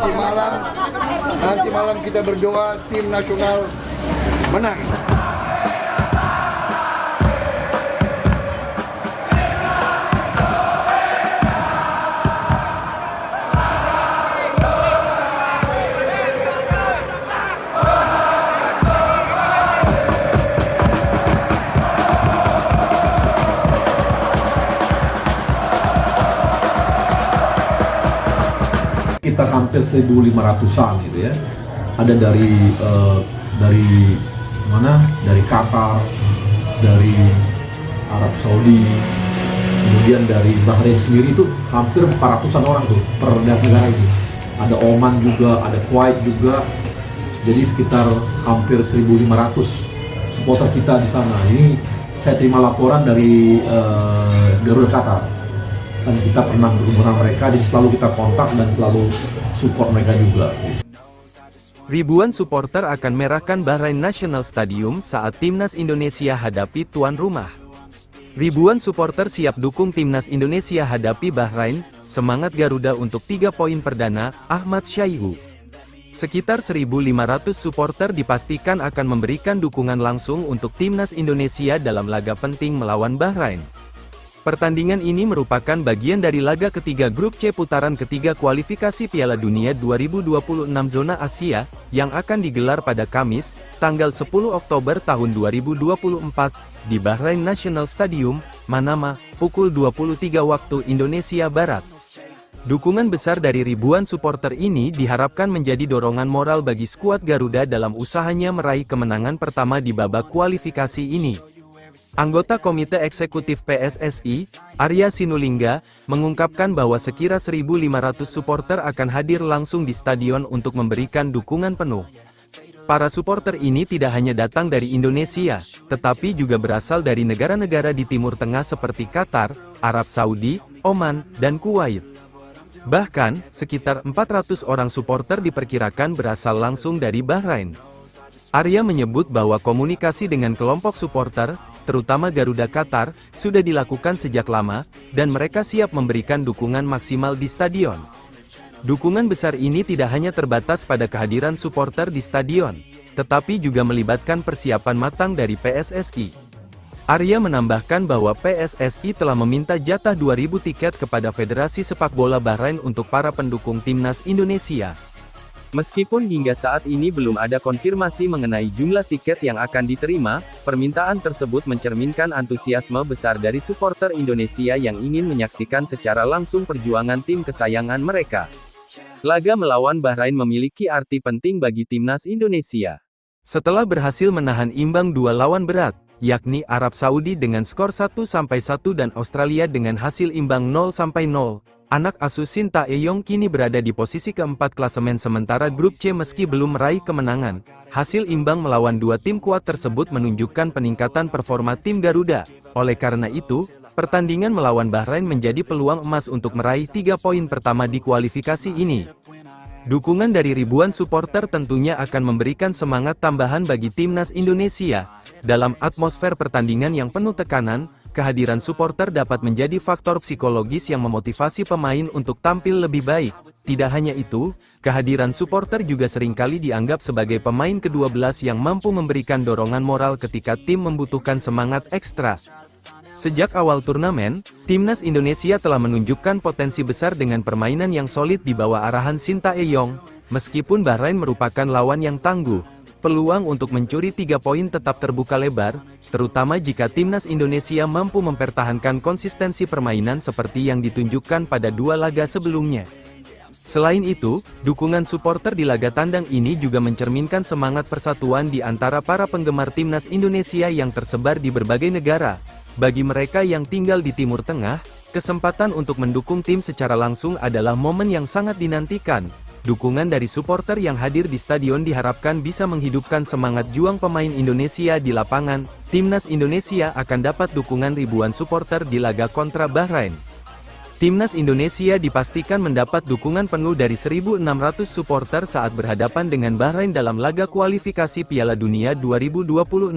nanti malam kita berdoa tim nasional menang. Kita hampir 1.500-an gitu ya. Ada dari mana? Dari Qatar, dari Arab Saudi, kemudian dari Bahrain sendiri itu hampir 400-an orang tuh per negara ini. Ada Oman juga, ada Kuwait juga. Jadi sekitar hampir 1.500 supporter kita di sana. Ini saya terima laporan dari Garuda Qatar. Dan kita pernah berhubungan mereka, jadi selalu kita kontak dan selalu support mereka juga. Ribuan supporter akan merahkan Bahrain National Stadium saat Timnas Indonesia hadapi tuan rumah. Ribuan supporter siap dukung Timnas Indonesia hadapi Bahrain, semangat Garuda untuk 3 poin perdana, Ahmad Syaihu. Sekitar 1.500 supporter dipastikan akan memberikan dukungan langsung untuk Timnas Indonesia dalam laga penting melawan Bahrain. Pertandingan ini merupakan bagian dari laga ketiga grup C putaran ketiga kualifikasi Piala Dunia 2026 zona Asia, yang akan digelar pada Kamis, tanggal 10 Oktober tahun 2024, di Bahrain National Stadium, Manama, pukul 23 waktu Indonesia Barat. Dukungan besar dari ribuan supporter ini diharapkan menjadi dorongan moral bagi skuad Garuda dalam usahanya meraih kemenangan pertama di babak kualifikasi ini. Anggota Komite Eksekutif PSSI, Arya Sinulinga, mengungkapkan bahwa sekira 1.500 supporter akan hadir langsung di stadion untuk memberikan dukungan penuh. Para supporter ini tidak hanya datang dari Indonesia, tetapi juga berasal dari negara-negara di Timur Tengah seperti Qatar, Arab Saudi, Oman, dan Kuwait. Bahkan, sekitar 400 orang supporter diperkirakan berasal langsung dari Bahrain. Arya menyebut bahwa komunikasi dengan kelompok supporter, terutama Garuda Qatar, sudah dilakukan sejak lama, dan mereka siap memberikan dukungan maksimal di stadion. Dukungan besar ini tidak hanya terbatas pada kehadiran supporter di stadion, tetapi juga melibatkan persiapan matang dari PSSI. Arya menambahkan bahwa PSSI telah meminta jatah 2.000 tiket kepada Federasi Sepak Bola Bahrain untuk para pendukung Timnas Indonesia. Meskipun hingga saat ini belum ada konfirmasi mengenai jumlah tiket yang akan diterima, permintaan tersebut mencerminkan antusiasme besar dari supporter Indonesia yang ingin menyaksikan secara langsung perjuangan tim kesayangan mereka. Laga melawan Bahrain memiliki arti penting bagi Timnas Indonesia. Setelah berhasil menahan imbang 2 lawan berat, yakni Arab Saudi dengan skor 1-1 dan Australia dengan hasil imbang 0-0, anak asuh Shin Tae-yong kini berada di posisi keempat klasemen sementara grup C meski belum meraih kemenangan. Hasil imbang melawan 2 tim kuat tersebut menunjukkan peningkatan performa tim Garuda. Oleh karena itu, pertandingan melawan Bahrain menjadi peluang emas untuk meraih 3 poin pertama di kualifikasi ini. Dukungan dari ribuan supporter tentunya akan memberikan semangat tambahan bagi Timnas Indonesia. Dalam atmosfer pertandingan yang penuh tekanan, kehadiran supporter dapat menjadi faktor psikologis yang memotivasi pemain untuk tampil lebih baik. Tidak hanya itu, kehadiran supporter juga seringkali dianggap sebagai pemain ke-12 yang mampu memberikan dorongan moral ketika tim membutuhkan semangat ekstra. Sejak awal turnamen, Timnas Indonesia telah menunjukkan potensi besar dengan permainan yang solid di bawah arahan Shin Tae-yong. Meskipun Bahrain merupakan lawan yang tangguh, peluang untuk mencuri 3 poin tetap terbuka lebar, terutama jika Timnas Indonesia mampu mempertahankan konsistensi permainan seperti yang ditunjukkan pada 2 laga sebelumnya. Selain itu, dukungan supporter di laga tandang ini juga mencerminkan semangat persatuan di antara para penggemar Timnas Indonesia yang tersebar di berbagai negara. Bagi mereka yang tinggal di Timur Tengah, kesempatan untuk mendukung tim secara langsung adalah momen yang sangat dinantikan. Dukungan dari supporter yang hadir di stadion diharapkan bisa menghidupkan semangat juang pemain Indonesia di lapangan. Timnas Indonesia akan dapat dukungan ribuan supporter di laga kontra Bahrain. Timnas Indonesia dipastikan mendapat dukungan penuh dari 1.600 supporter saat berhadapan dengan Bahrain dalam laga kualifikasi Piala Dunia 2026.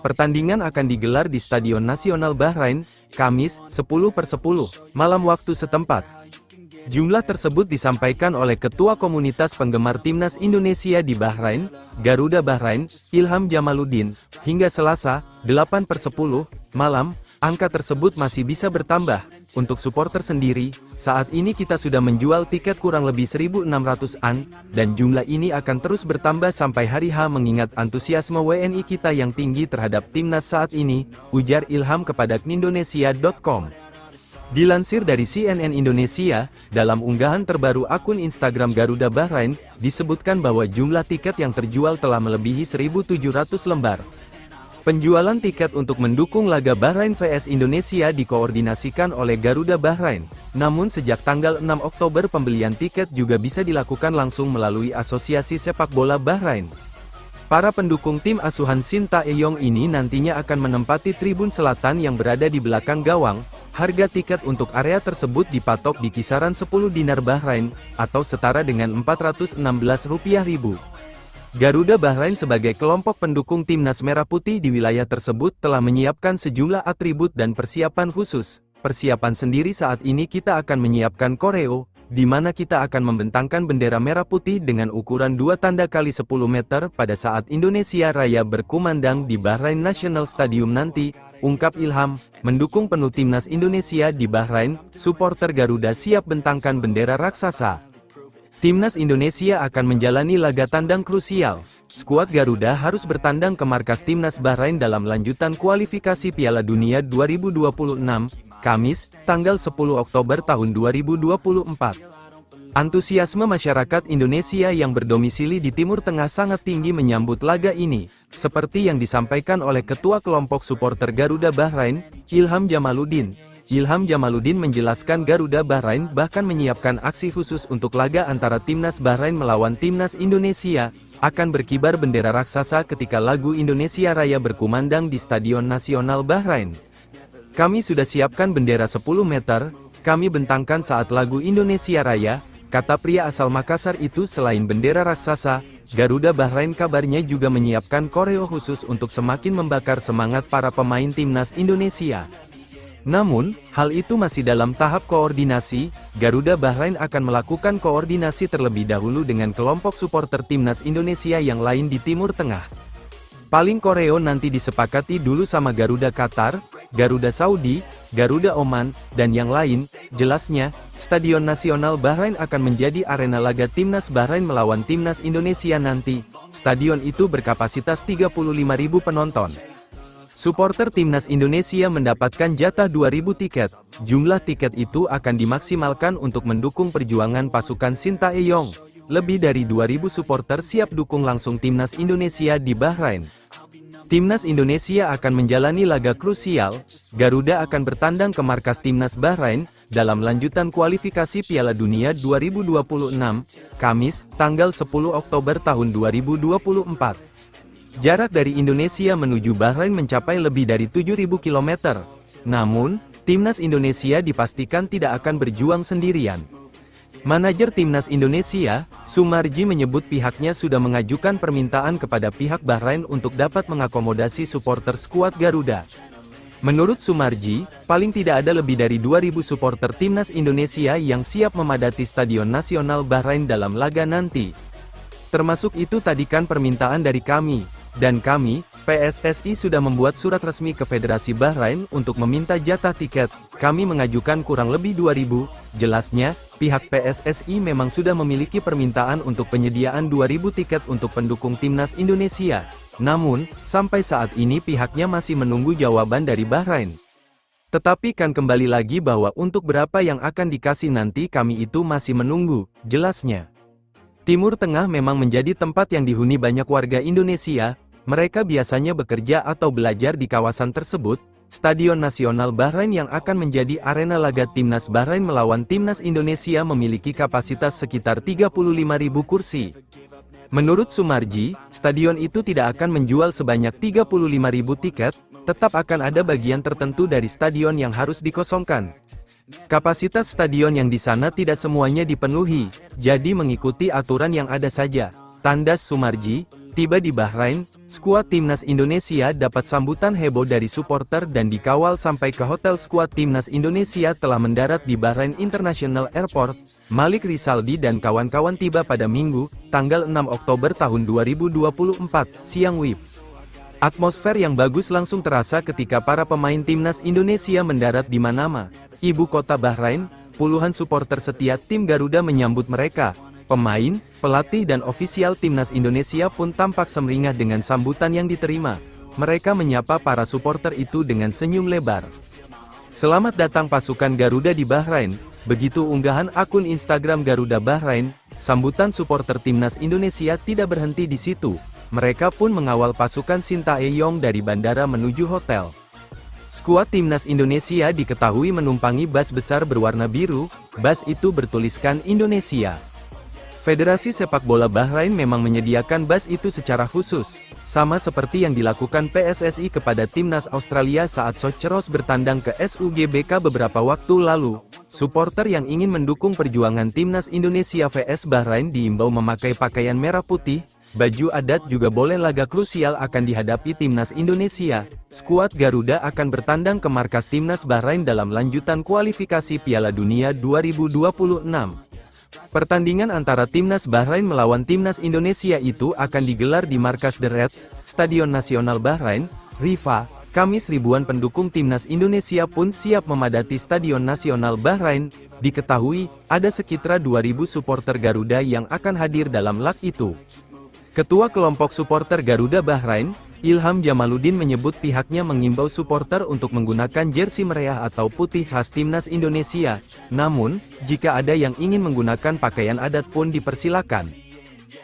Pertandingan akan digelar di Stadion Nasional Bahrain, Kamis, 10/10, malam waktu setempat. Jumlah tersebut disampaikan oleh Ketua Komunitas Penggemar Timnas Indonesia di Bahrain, Garuda Bahrain, Ilham Jamaluddin. Hingga Selasa, 8/10 malam, angka tersebut masih bisa bertambah. Untuk supporter sendiri, saat ini kita sudah menjual tiket kurang lebih 1.600-an, dan jumlah ini akan terus bertambah sampai hari H mengingat antusiasme WNI kita yang tinggi terhadap timnas saat ini, ujar Ilham kepada Indonesia.com. Dilansir dari CNN Indonesia, dalam unggahan terbaru akun Instagram Garuda Bahrain, disebutkan bahwa jumlah tiket yang terjual telah melebihi 1.700 lembar. Penjualan tiket untuk mendukung laga Bahrain vs Indonesia dikoordinasikan oleh Garuda Bahrain. Namun sejak tanggal 6 Oktober pembelian tiket juga bisa dilakukan langsung melalui Asosiasi Sepak Bola Bahrain. Para pendukung tim asuhan Shin Tae-yong ini nantinya akan menempati tribun selatan yang berada di belakang gawang. Harga tiket untuk area tersebut dipatok di kisaran 10 dinar Bahrain, atau setara dengan Rp416.000. Garuda Bahrain sebagai kelompok pendukung timnas Merah Putih di wilayah tersebut telah menyiapkan sejumlah atribut dan persiapan khusus. Persiapan sendiri saat ini kita akan menyiapkan koreo, di mana kita akan membentangkan bendera merah putih dengan ukuran 2 tanda kali 10 meter pada saat Indonesia Raya berkumandang di Bahrain National Stadium nanti, ungkap Ilham. Mendukung penuh timnas Indonesia di Bahrain, supporter Garuda siap bentangkan bendera raksasa. Timnas Indonesia akan menjalani laga tandang krusial. Skuad Garuda harus bertandang ke markas Timnas Bahrain dalam lanjutan kualifikasi Piala Dunia 2026, Kamis, tanggal 10 Oktober tahun 2024. Antusiasme masyarakat Indonesia yang berdomisili di Timur Tengah sangat tinggi menyambut laga ini, seperti yang disampaikan oleh Ketua Kelompok Supporter Garuda Bahrain, Ilham Jamaluddin. Ilham Jamaluddin menjelaskan Garuda Bahrain bahkan menyiapkan aksi khusus untuk laga antara Timnas Bahrain melawan Timnas Indonesia, akan berkibar bendera raksasa ketika lagu Indonesia Raya berkumandang di Stadion Nasional Bahrain. Kami sudah siapkan bendera 10 meter, kami bentangkan saat lagu Indonesia Raya, kata pria asal Makassar itu. Selain bendera raksasa, Garuda Bahrain kabarnya juga menyiapkan koreo khusus untuk semakin membakar semangat para pemain Timnas Indonesia. Namun, hal itu masih dalam tahap koordinasi. Garuda Bahrain akan melakukan koordinasi terlebih dahulu dengan kelompok supporter Timnas Indonesia yang lain di Timur Tengah. Paling koreo nanti disepakati dulu sama Garuda Qatar, Garuda Saudi, Garuda Oman, dan yang lain. Jelasnya, Stadion Nasional Bahrain akan menjadi arena laga Timnas Bahrain melawan Timnas Indonesia nanti. Stadion itu berkapasitas 35.000 penonton. Supporter Timnas Indonesia mendapatkan jatah 2.000 tiket. Jumlah tiket itu akan dimaksimalkan untuk mendukung perjuangan pasukan Shin Tae-yong. Lebih dari 2.000 supporter siap dukung langsung Timnas Indonesia di Bahrain. Timnas Indonesia akan menjalani laga krusial. Garuda akan bertandang ke markas Timnas Bahrain dalam lanjutan kualifikasi Piala Dunia 2026, Kamis, tanggal 10 Oktober tahun 2024. Jarak dari Indonesia menuju Bahrain mencapai lebih dari 7.000 km. Namun, Timnas Indonesia dipastikan tidak akan berjuang sendirian. Manajer Timnas Indonesia, Sumarji menyebut pihaknya sudah mengajukan permintaan kepada pihak Bahrain untuk dapat mengakomodasi supporter skuad Garuda. Menurut Sumarji, paling tidak ada lebih dari 2.000 supporter Timnas Indonesia yang siap memadati Stadion Nasional Bahrain dalam laga nanti. Termasuk itu tadikan permintaan dari kami. Dan kami, PSSI sudah membuat surat resmi ke Federasi Bahrain untuk meminta jatah tiket. Kami mengajukan kurang lebih 2.000, jelasnya. Pihak PSSI memang sudah memiliki permintaan untuk penyediaan 2.000 tiket untuk pendukung Timnas Indonesia. Namun, sampai saat ini pihaknya masih menunggu jawaban dari Bahrain. Tetapi kan kembali lagi bahwa untuk berapa yang akan dikasih nanti kami itu masih menunggu, jelasnya. Timur Tengah memang menjadi tempat yang dihuni banyak warga Indonesia. Mereka biasanya bekerja atau belajar di kawasan tersebut. Stadion Nasional Bahrain yang akan menjadi arena laga Timnas Bahrain melawan Timnas Indonesia memiliki kapasitas sekitar 35.000 kursi. Menurut Sumarji, stadion itu tidak akan menjual sebanyak 35.000 tiket, tetap akan ada bagian tertentu dari stadion yang harus dikosongkan. Kapasitas stadion yang di sana tidak semuanya dipenuhi, jadi mengikuti aturan yang ada saja, tandas Sumarji. Tiba di Bahrain, skuad timnas Indonesia dapat sambutan heboh dari supporter dan dikawal sampai ke hotel. Skuad timnas Indonesia telah mendarat di Bahrain International Airport. Malik Rizaldi dan kawan-kawan tiba pada Minggu, tanggal 6 Oktober tahun 2024, siang WIB. Atmosfer yang bagus langsung terasa ketika para pemain timnas Indonesia mendarat di Manama, ibu kota Bahrain. Puluhan supporter setia tim Garuda menyambut mereka. Pemain, pelatih dan ofisial timnas Indonesia pun tampak sumringah dengan sambutan yang diterima. Mereka menyapa para supporter itu dengan senyum lebar. Selamat datang pasukan Garuda di Bahrain, begitu unggahan akun Instagram Garuda Bahrain. Sambutan supporter timnas Indonesia tidak berhenti di situ. Mereka pun mengawal pasukan Sintayong dari bandara menuju hotel. Skuad timnas Indonesia diketahui menumpangi bus besar berwarna biru. Bus itu bertuliskan Indonesia. Federasi Sepak Bola Bahrain memang menyediakan bus itu secara khusus, sama seperti yang dilakukan PSSI kepada timnas Australia saat Socheros bertandang ke SUGBK beberapa waktu lalu. Supporter yang ingin mendukung perjuangan timnas Indonesia vs Bahrain diimbau memakai pakaian merah putih. Baju adat juga boleh. Laga krusial akan dihadapi timnas Indonesia. Skuad Garuda akan bertandang ke markas timnas Bahrain dalam lanjutan kualifikasi Piala Dunia 2026. Pertandingan antara timnas Bahrain melawan timnas Indonesia itu akan digelar di markas The Reds, Stadion Nasional Bahrain, Rifa. Kamis ribuan pendukung timnas Indonesia pun siap memadati Stadion Nasional Bahrain. Diketahui, ada sekitar 2.000 supporter Garuda yang akan hadir dalam lag itu. Ketua kelompok supporter Garuda Bahrain, Ilham Jamaluddin menyebut pihaknya mengimbau supporter untuk menggunakan jersey merah atau putih khas timnas Indonesia. Namun, jika ada yang ingin menggunakan pakaian adat pun dipersilakan.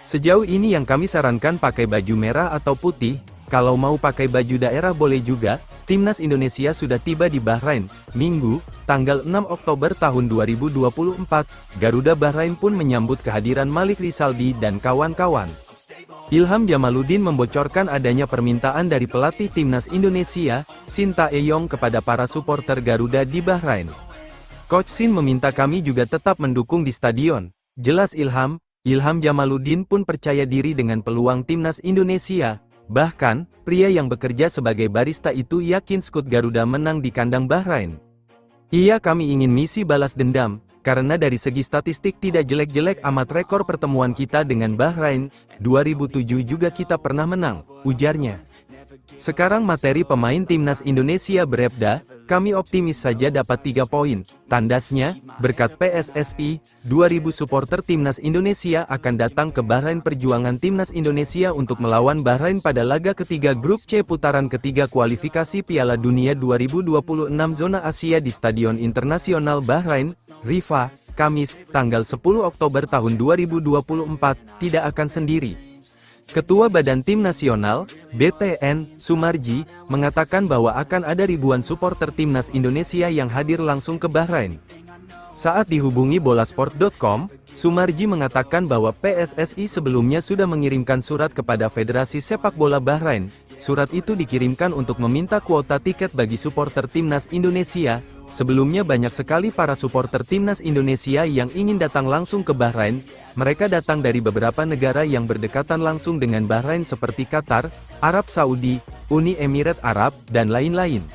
Sejauh ini yang kami sarankan pakai baju merah atau putih. Kalau mau pakai baju daerah boleh juga. Timnas Indonesia sudah tiba di Bahrain, Minggu, tanggal 6 Oktober tahun 2024. Garuda Bahrain pun menyambut kehadiran Malik Rizaldi dan kawan-kawan. Ilham Jamaluddin membocorkan adanya permintaan dari pelatih timnas Indonesia, Sintayong kepada para supporter Garuda di Bahrain. Coach Sin meminta kami juga tetap mendukung di stadion. Jelas Ilham Jamaluddin pun percaya diri dengan peluang timnas Indonesia. Bahkan, pria yang bekerja sebagai barista itu yakin skuad Garuda menang di kandang Bahrain. Iya, kami ingin misi balas dendam. Karena dari segi statistik tidak jelek-jelek amat. Rekor pertemuan kita dengan Bahrain, 2007 juga kita pernah menang, ujarnya. Sekarang materi pemain timnas Indonesia berebda, kami optimis saja dapat 3 poin, tandasnya, berkat PSSI, 2.000 supporter timnas Indonesia akan datang ke Bahrain. Perjuangan timnas Indonesia untuk melawan Bahrain pada laga ketiga grup C putaran ketiga kualifikasi Piala Dunia 2026 zona Asia di Stadion Internasional Bahrain, Rifa, Kamis, tanggal 10 Oktober tahun 2024, tidak akan sendiri. Ketua Badan Tim Nasional, BTN, Sumarji, mengatakan bahwa akan ada ribuan supporter timnas Indonesia yang hadir langsung ke Bahrain. Saat dihubungi bolasport.com, Sumarji mengatakan bahwa PSSI sebelumnya sudah mengirimkan surat kepada Federasi Sepak Bola Bahrain. Surat itu dikirimkan untuk meminta kuota tiket bagi supporter timnas Indonesia. Sebelumnya banyak sekali para supporter timnas Indonesia yang ingin datang langsung ke Bahrain. Mereka datang dari beberapa negara yang berdekatan langsung dengan Bahrain seperti Qatar, Arab Saudi, Uni Emirat Arab, dan lain-lain.